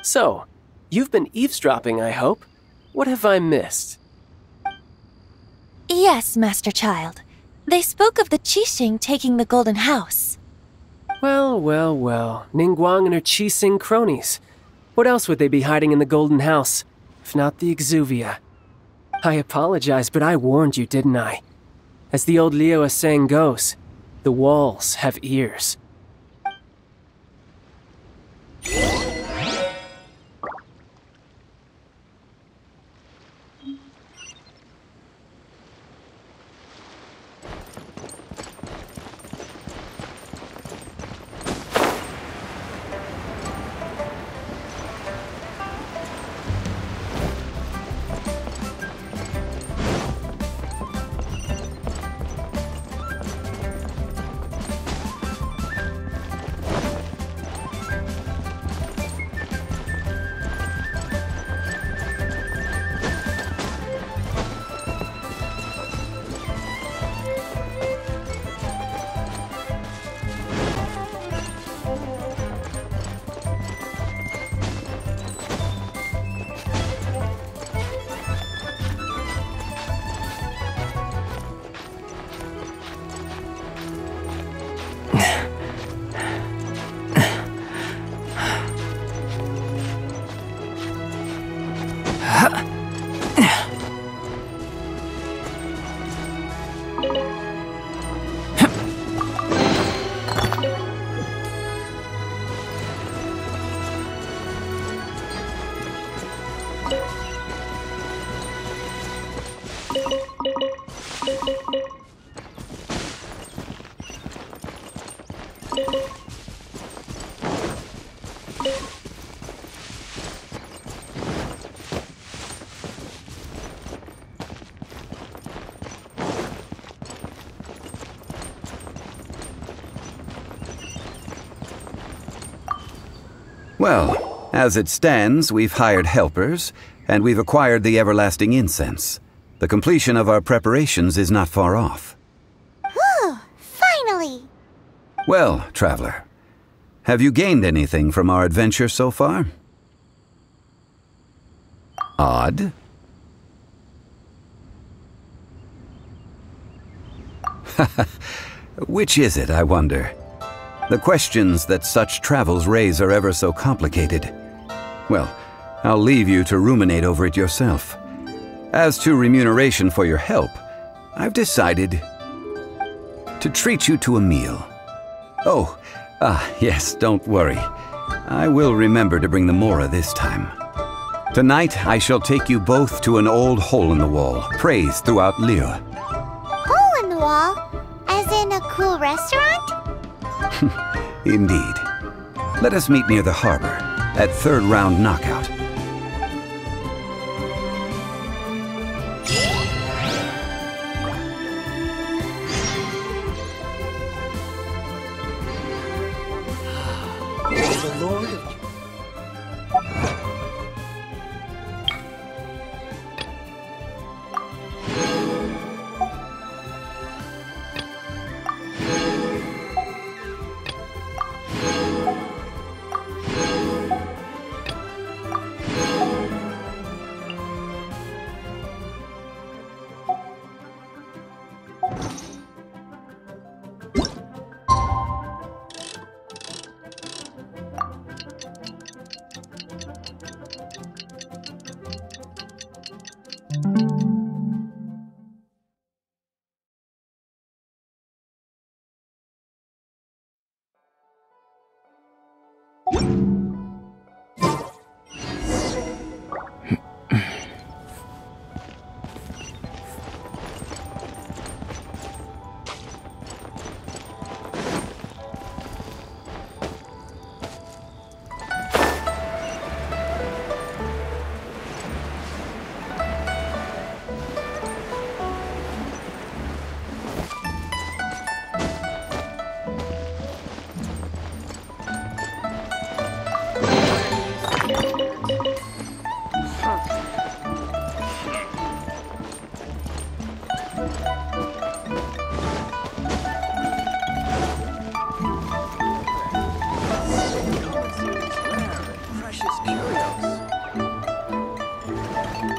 So, you've been eavesdropping, I hope? What have I missed? Yes, Master Child. They spoke of the Qixing taking the Golden House. Well, well, well. Ningguang and her Qixing cronies. What else would they be hiding in the Golden House, if not the Exuvia? I apologize, but I warned you, didn't I? As the old Liyue saying goes, the walls have ears. Well, as it stands, we've hired helpers, and we've acquired the everlasting incense. The completion of our preparations is not far off. Whew, finally! Well, traveler, have you gained anything from our adventure so far? Odd. Which is it, I wonder? The questions that such travels raise are ever so complicated. Well, I'll leave you to ruminate over it yourself. As to remuneration for your help, I've decided to treat you to a meal. Oh, yes, don't worry. I will remember to bring the Mora this time. Tonight, I shall take you both to an old hole-in-the-wall, praised throughout Liyue. Hole in the wall? As in a cool restaurant? Indeed. Let us meet near the harbor, at third round knockout. The Lord of...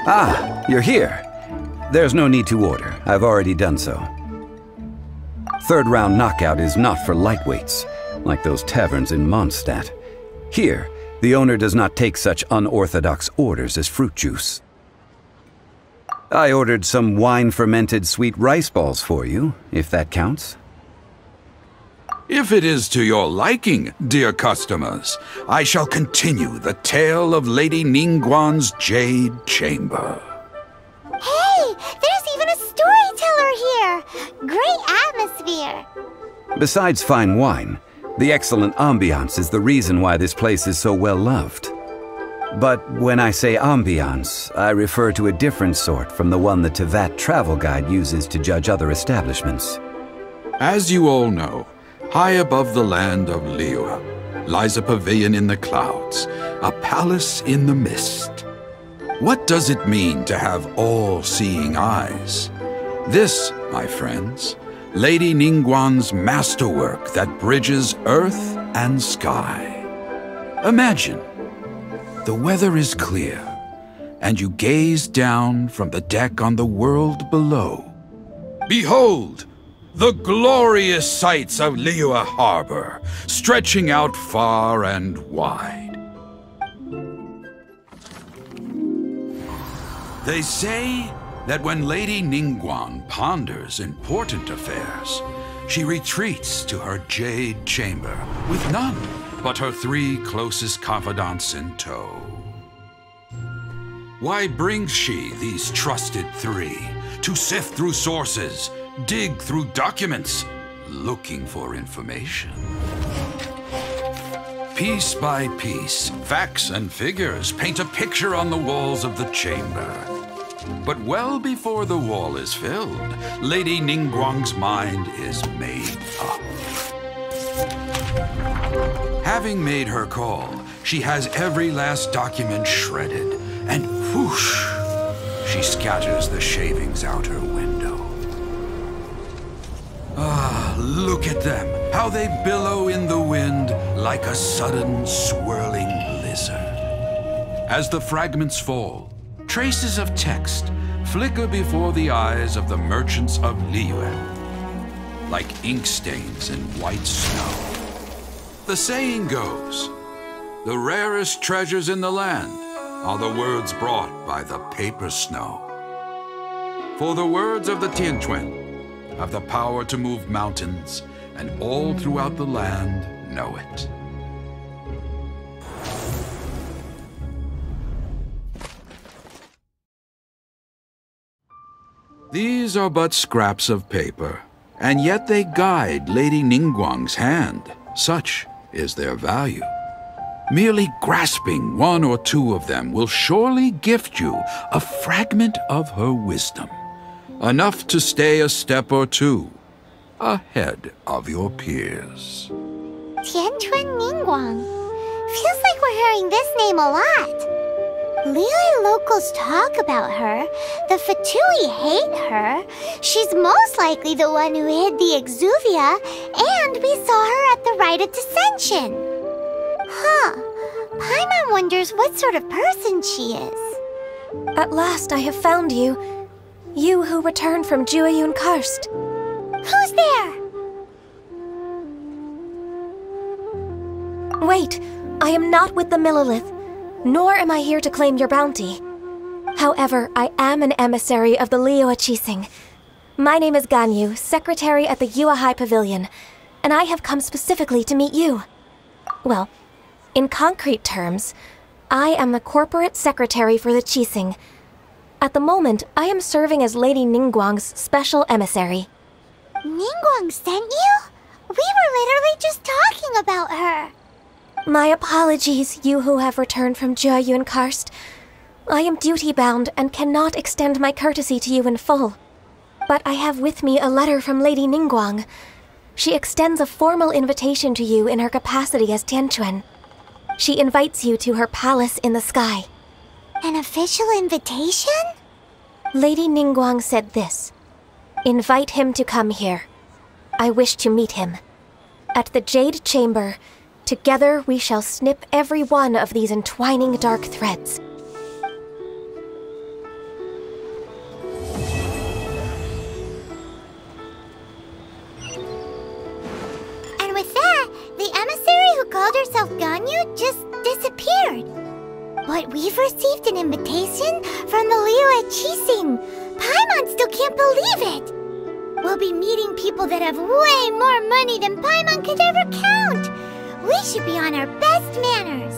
Ah, you're here. There's no need to order. I've already done so. Third round knockout is not for lightweights, like those taverns in Mondstadt. Here, the owner does not take such unorthodox orders as fruit juice. I ordered some wine-fermented sweet rice balls for you, if that counts. If it is to your liking, dear customers, I shall continue the tale of Lady Ningguang's Jade Chamber. Hey, there's even a storyteller here! Great atmosphere! Besides fine wine, the excellent ambiance is the reason why this place is so well loved. But when I say ambiance, I refer to a different sort from the one the Teyvat travel guide uses to judge other establishments. As you all know, high above the land of Liyue lies a pavilion in the clouds, a palace in the mist. What does it mean to have all-seeing eyes? This, my friends, Lady Ningguang's masterwork that bridges earth and sky. Imagine, the weather is clear, and you gaze down from the deck on the world below. Behold! The glorious sights of Liyue Harbor, stretching out far and wide. They say that when Lady Ningguang ponders important affairs, she retreats to her Jade Chamber with none but her 3 closest confidants in tow. Why brings she these trusted 3 to sift through sources, dig through documents, looking for information? Piece by piece, facts and figures paint a picture on the walls of the chamber. But well before the wall is filled, Lady Ningguang's mind is made up. Having made her call, she has every last document shredded, and whoosh, she scatters the shavings out her window. Ah, look at them, how they billow in the wind like a sudden swirling blizzard. As the fragments fall, traces of text flicker before the eyes of the merchants of Liyue, like ink stains in white snow. The saying goes, the rarest treasures in the land are the words brought by the paper snow. For the words of the Tianquan have the power to move mountains, and all throughout the land know it. These are but scraps of paper, and yet they guide Lady Ningguang's hand. Such is their value. Merely grasping 1 or 2 of them will surely gift you a fragment of her wisdom, enough to stay a step or 2 ahead of your peers. Tianquan Ningguang. Feels like we're hearing this name a lot. Liyue locals talk about her. The Fatui hate her. She's most likely the one who hid the Exuvia, and we saw her at the Rite of Descension. Huh. Paimon wonders what sort of person she is. At last I have found you. You who returned from Jueyun Karst. Who's there? Wait, I am not with the Millelith, nor am I here to claim your bounty. However, I am an emissary of the Liyue Qixing. My name is Ganyu, secretary at the Yuehai Pavilion, and I have come specifically to meet you. Well, In concrete terms, I am the corporate secretary for the Qixing. At the moment, I am serving as Lady Ningguang's special emissary. Ningguang sent you? We were literally just talking about her. My apologies, you who have returned from Jieyun Karst. I am duty-bound and cannot extend my courtesy to you in full. But I have with me a letter from Lady Ningguang. She extends a formal invitation to you in her capacity as Tianquan. She invites you to her palace in the sky. An official invitation? Lady Ningguang said this. Invite him to come here. I wish to meet him. At the Jade Chamber, together we shall snip every one of these entwining dark threads. And with that, the emissary who called herself Ganyu just disappeared. But we've received an invitation from the Liyue Qixing. Paimon still can't believe it. We'll be meeting people that have way more money than Paimon could ever count. We should be on our best manners.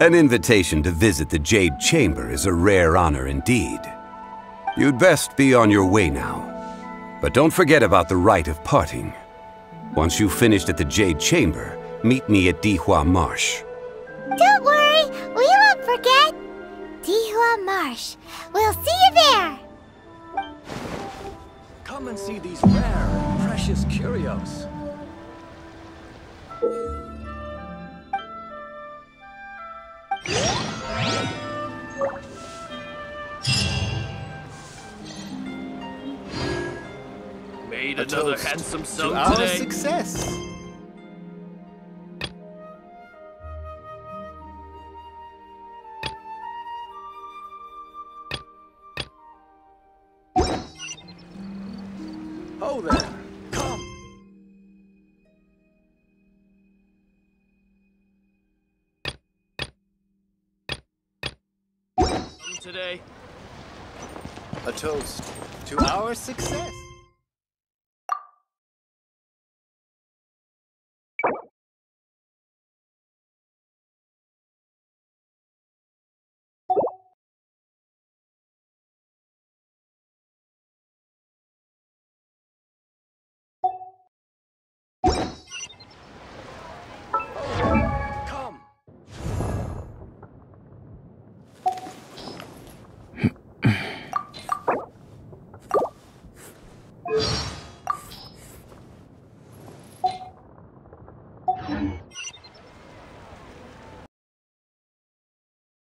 An invitation to visit the Jade Chamber is a rare honor indeed. You'd best be on your way now. But don't forget about the rite of parting. Once you've finished at the Jade Chamber, meet me at Dihua Marsh. Don't worry, we won't forget. Dihua Marsh. We'll see you there. Come and see these rare and precious curios. Made another handsome sum to our today. Success. Oh there, come. Today. A toast to our success.